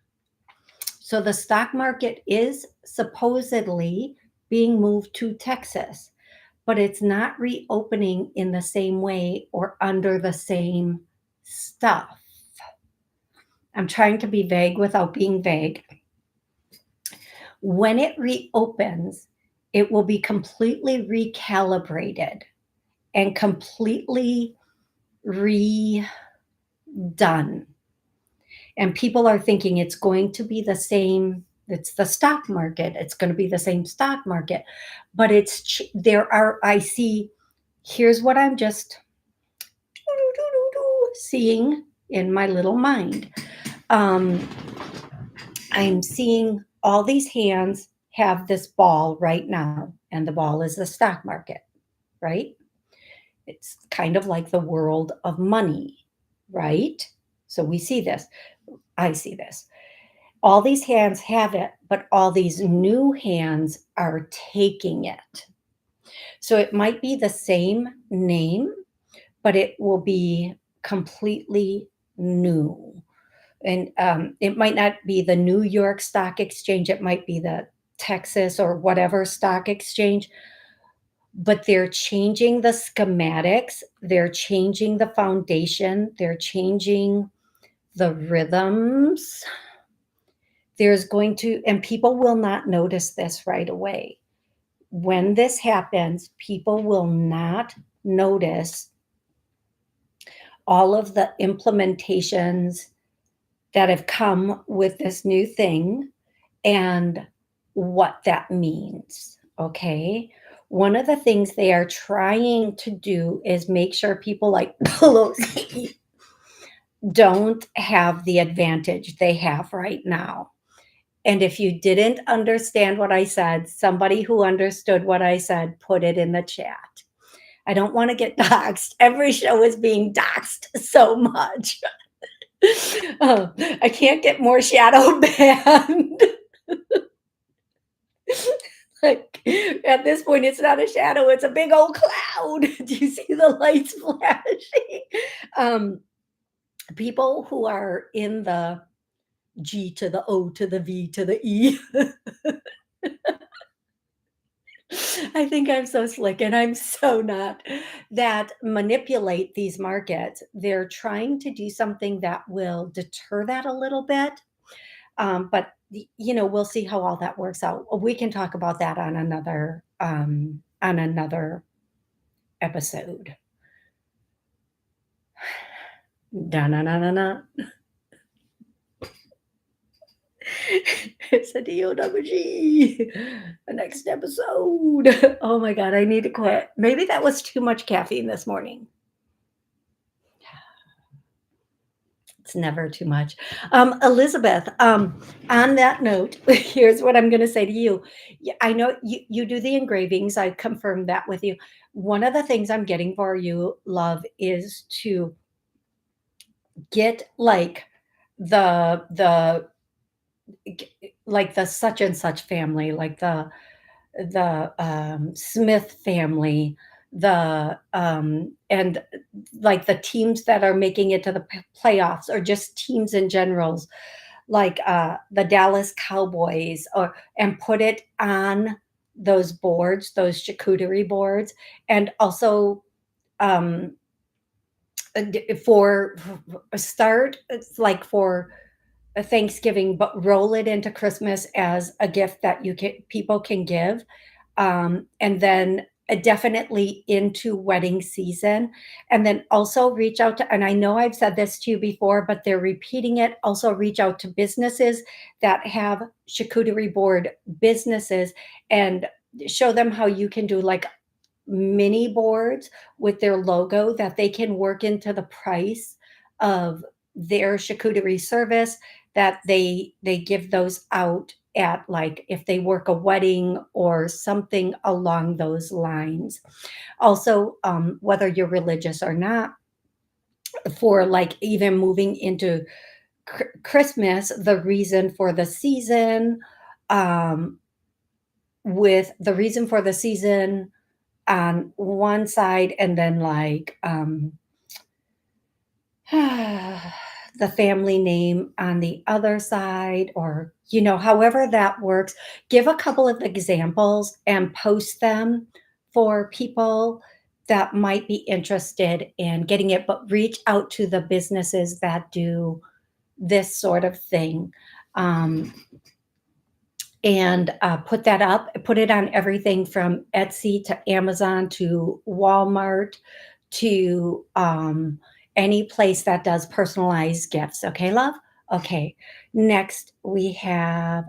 Speaker 1: So the stock market is supposedly being moved to Texas, but it's not reopening in the same way or under the same stuff. I'm trying to be vague without being vague. When it reopens, it will be completely recalibrated and completely redone. And people are thinking it's going to be the same. It's the stock market. It's going to be the same stock market. But I see, here's what I'm just seeing in my little mind. I'm seeing all these hands have this ball right now, and the ball is the stock market, right? It's kind of like the world of money, right? So we see this. I see this. All these hands have it, but all these new hands are taking it. So it might be the same name, but it will be completely new. And it might not be the New York Stock Exchange, it might be the Texas or whatever stock exchange, but they're changing the schematics, they're changing the foundation, they're changing the rhythms. There's going to, and people will not notice this right away. When this happens, people will not notice all of the implementations that have come with this new thing and what that means. Okay. One of the things they are trying to do is make sure people like Pelosi don't have the advantage they have right now. And if you didn't understand what I said, somebody who understood what I said, put it in the chat. I don't want to get doxxed. Every show is being doxxed so much. I can't get more shadow banned. Like at this point, it's not a shadow; it's a big old cloud. Do you see the lights flashing? People who are in the G to the O to the V to the E. I think I'm so slick and I'm so not, that manipulate these markets. They're trying to do something that will deter that a little bit. But we'll see how all that works out. We can talk about that on another episode. Da-na-na-na-na. It's a D-O-double-G. The next episode. Oh my God, I need to quit. Maybe that was too much caffeine this morning. It's never too much. Elizabeth, on that note, here's what I'm going to say to you. I know you do the engravings. I confirmed that with you. One of the things I'm getting for you, love, is to get like the such and such family, like the Smith family, and like the teams that are making it to the playoffs, or just teams in generals, like the Dallas Cowboys, and put it on those boards, those charcuterie boards, and also for a start, it's like for a Thanksgiving, but roll it into Christmas as a gift that people can give. And then definitely into wedding season. And then also reach out to, and I know I've said this to you before, but they're repeating it. Also reach out to businesses that have charcuterie board businesses and show them how you can do like mini boards with their logo that they can work into the price of their charcuterie service, that they give those out at, like, if they work a wedding or something along those lines. Also, whether you're religious or not, for like even moving into Christmas, the reason for the season, um, with the reason for the season on one side, and then like the family name on the other side, or however that works. Give a couple of examples and post them for people that might be interested in getting it, but reach out to the businesses that do this sort of thing. um, and put that up, put it on everything from Etsy to Amazon to Walmart to any place that does personalized gifts. Okay, love? Okay. Next, we have,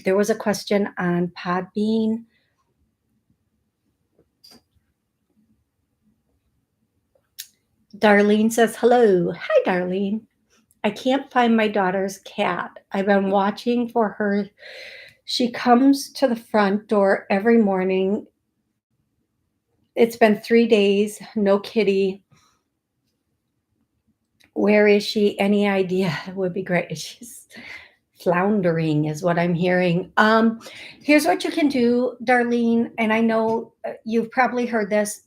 Speaker 1: there was a question on Podbean. Darlene says, hello. Hi, Darlene. I can't find my daughter's cat. I've been watching for her. She comes to the front door every morning. It's been 3 days, no kitty. Where is she? Any idea? It would be great. She's floundering, is what I'm hearing. Here's what you can do, Darlene, and I know you've probably heard this.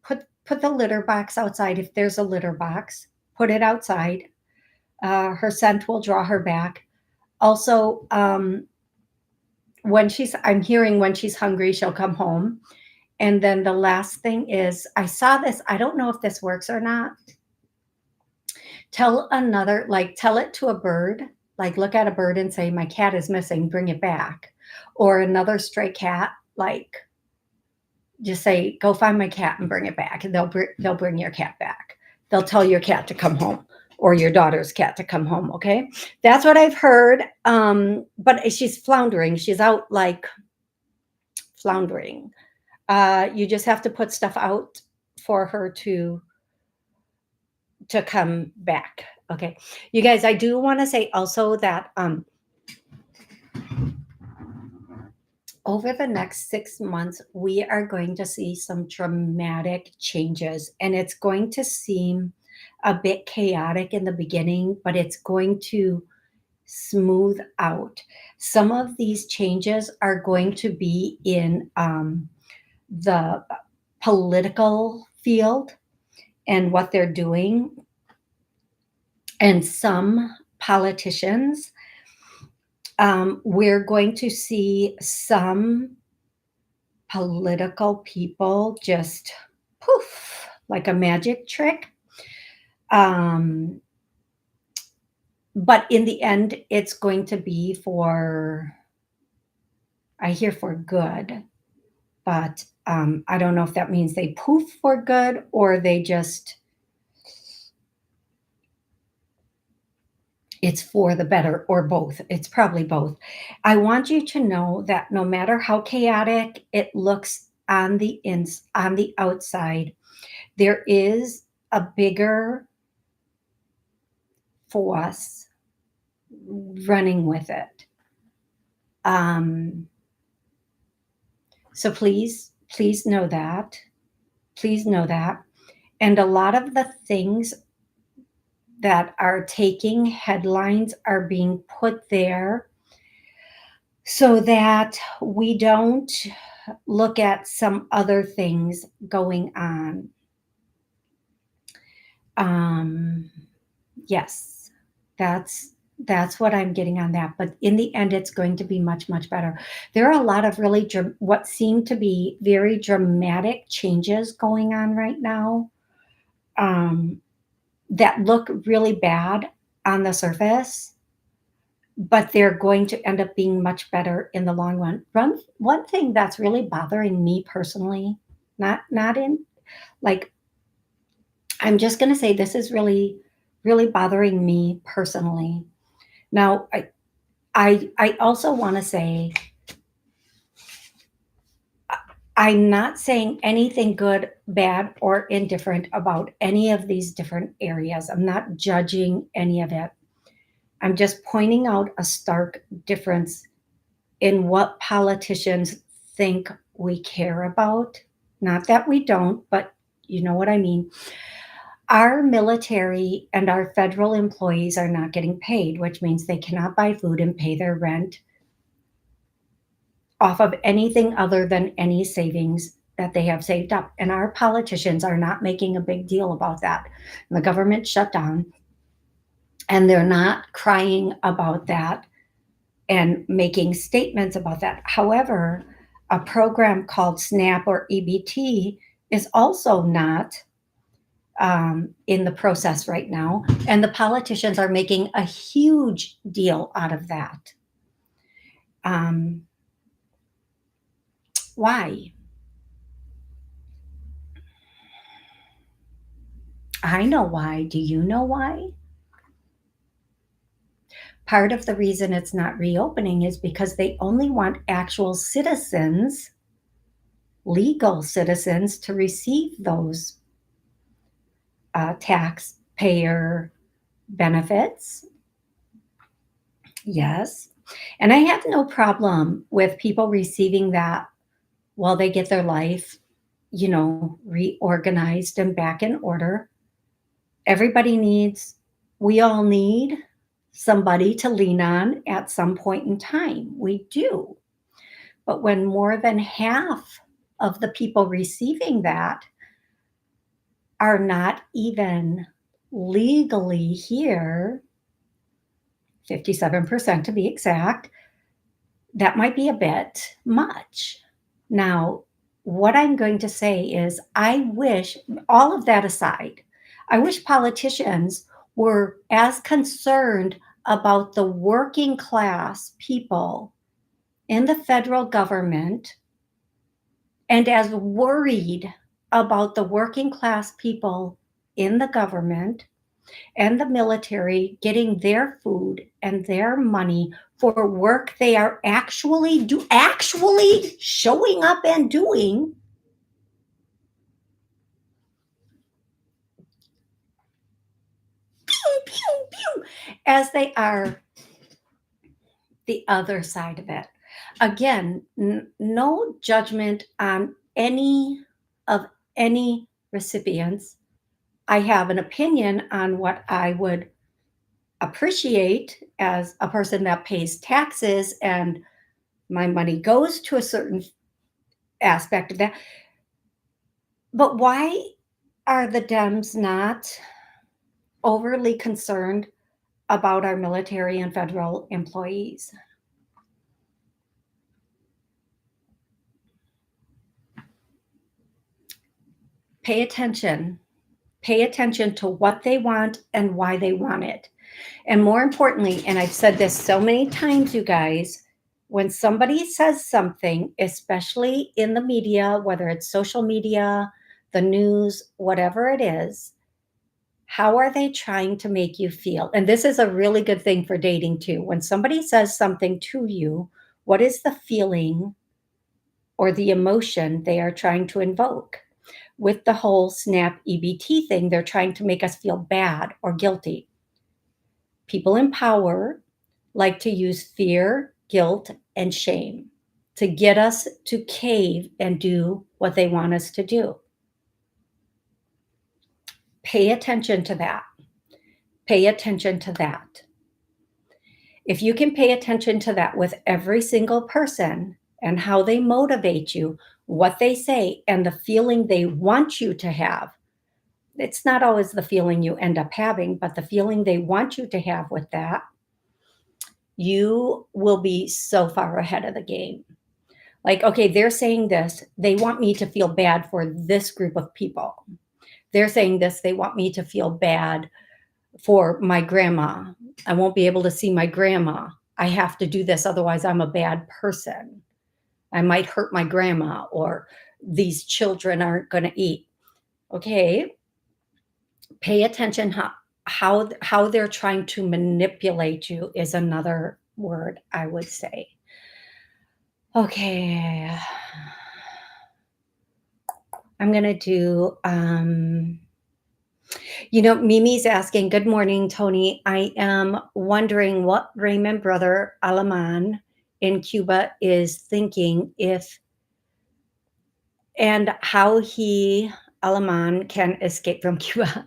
Speaker 1: Put the litter box outside if there's a litter box. Put it outside. Her scent will draw her back. Also, I'm hearing when she's hungry, she'll come home. And then the last thing is, I saw this. I don't know if this works or not. Tell it to a bird, like look at a bird and say, my cat is missing, bring it back. Or another stray cat, like just say, go find my cat and bring it back. And they'll bring your cat back. They'll tell your cat to come home, or your daughter's cat to come home. Okay. That's what I've heard. But she's floundering. She's out like floundering. You just have to put stuff out for her to come back. Okay. You guys, I do want to say also that over the next 6 months, we are going to see some dramatic changes, and it's going to seem a bit chaotic in the beginning, but it's going to smooth out. Some of these changes are going to be in the political field and what they're doing. And some politicians, we're going to see some political people just poof, like a magic trick. But in the end, it's going to be I hear for good, but I don't know if that means they poof for good or they just, it's for the better, or both. It's probably both. I want you to know that no matter how chaotic it looks on the outside, there is a bigger force running with it. So please know that. Please know that. And a lot of the things that are taking headlines are being put there so that we don't look at some other things going on. Yes, that's what I'm getting on that. But in the end, it's going to be much, much better. There are a lot of really what seem to be very dramatic changes going on right now, that look really bad on the surface, but they're going to end up being much better in the long run. One thing that's really bothering me personally Not in like, I'm just going to say this is really, really bothering me personally. Now, I also want to say I'm not saying anything good, bad, or indifferent about any of these different areas. I'm not judging any of it. I'm just pointing out a stark difference in what politicians think we care about. Not that we don't, but you know what I mean. Our military and our federal employees are not getting paid, which means they cannot buy food and pay their rent off of anything other than any savings that they have saved up. And our politicians are not making a big deal about that. And the government shut down, and they're not crying about that and making statements about that. However, a program called SNAP or EBT is also not in the process right now. And the politicians are making a huge deal out of that. Why? I know why. Do you know why? Part of the reason it's not reopening is because they only want actual citizens, legal citizens, to receive those taxpayer benefits. Yes. And I have no problem with people receiving that while they get their life, reorganized and back in order. We all need somebody to lean on at some point in time. We do. But when more than half of the people receiving that are not even legally here, 57% to be exact, that might be a bit much. Now, what I'm going to say is, I wish, all of that aside, I wish politicians were as concerned about the working class people in the federal government and as worried about the working class people in the government and the military getting their food and their money for work they are actually showing up and doing, pew, pew, pew, as they are the other side of it. Again, no judgment on any of any recipients. I have an opinion on what I would appreciate as a person that pays taxes and my money goes to a certain aspect of that. But why are the Dems not overly concerned about our military and federal employees? Pay attention. Pay attention to what they want and why they want it. And more importantly, and I've said this so many times, you guys, when somebody says something, especially in the media, whether it's social media, the news, whatever it is, how are they trying to make you feel? And this is a really good thing for dating too. When somebody says something to you, what is the feeling or the emotion they are trying to invoke? With the whole SNAP EBT thing, they're trying to make us feel bad or guilty. People in power like to use fear, guilt, and shame to get us to cave and do what they want us to do. Pay attention to that. Pay attention to that. If you can pay attention to that with every single person and how they motivate you, what they say, and the feeling they want you to have, it's not always the feeling you end up having, but the feeling they want you to have with that, you will be so far ahead of the game. Like, okay, they're saying this. They want me to feel bad for this group of people. They're saying this. They want me to feel bad for my grandma. I won't be able to see my grandma. I have to do this. Otherwise, I'm a bad person. I might hurt my grandma, or, these children aren't going to eat. Okay, pay attention how they're trying to manipulate you is another word I would say. Okay, I'm gonna do Mimi's asking, good morning, Toni. I am wondering what Raymond brother Alaman in Cuba is thinking and how he, Alaman, can escape from Cuba.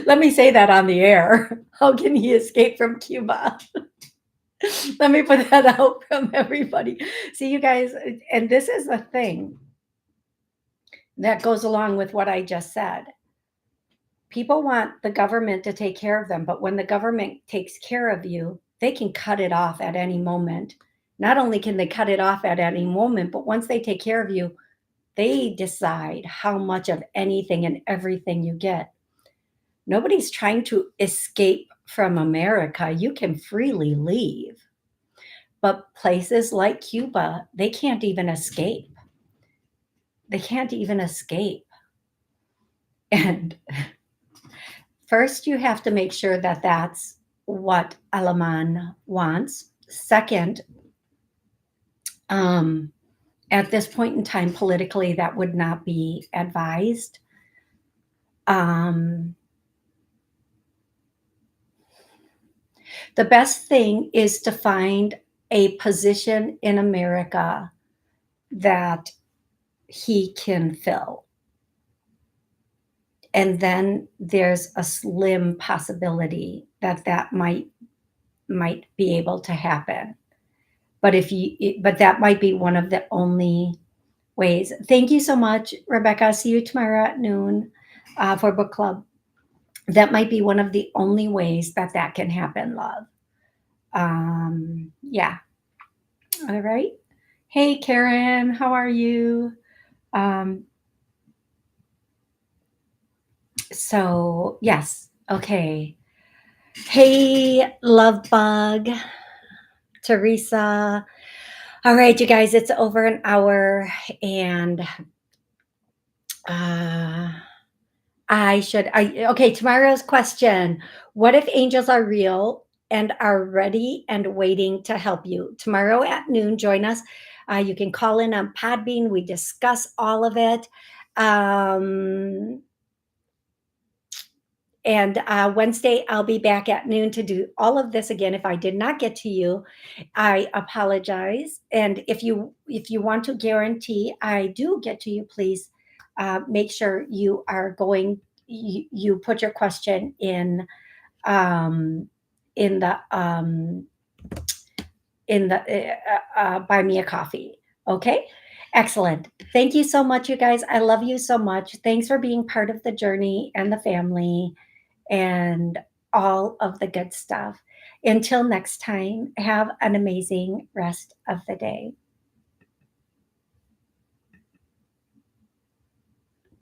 Speaker 1: Let me say that on the air. How can he escape from Cuba? Let me put that out from everybody. See, you guys, and this is the thing that goes along with what I just said. People want the government to take care of them, but when the government takes care of you, they can cut it off at any moment. Not only can they cut it off at any moment, but once they take care of you, they decide how much of anything and everything you get. Nobody's trying to escape from America. You can freely leave. But places like Cuba, they can't even escape. They can't even escape. And first, you have to make sure that that's what Alaman wants. Second, at this point in time, politically, that would not be advised. The best thing is to find a position in America that he can fill. And then there's a slim possibility that that might be able to happen. But that might be one of the only ways. Thank you so much, Rebecca. See you tomorrow at noon for book club. That might be one of the only ways that can happen, love. Yeah. All right. Hey, Karen, how are you? So, yes. Okay. Hey, love bug. Teresa. All right, you guys, it's over an hour and okay, tomorrow's question. What if angels are real and are ready and waiting to help you? Tomorrow at noon, join us. You can call in on Podbean. We discuss all of it. And Wednesday, I'll be back at noon to do all of this again. If I did not get to you, I apologize. And if you want to guarantee I do get to you, please make sure you are going. You put your question in the buy me a coffee. Okay. Excellent. Thank you so much, you guys. I love you so much. Thanks for being part of the journey and the family and all of the good stuff. Until next time, have an amazing rest of the day.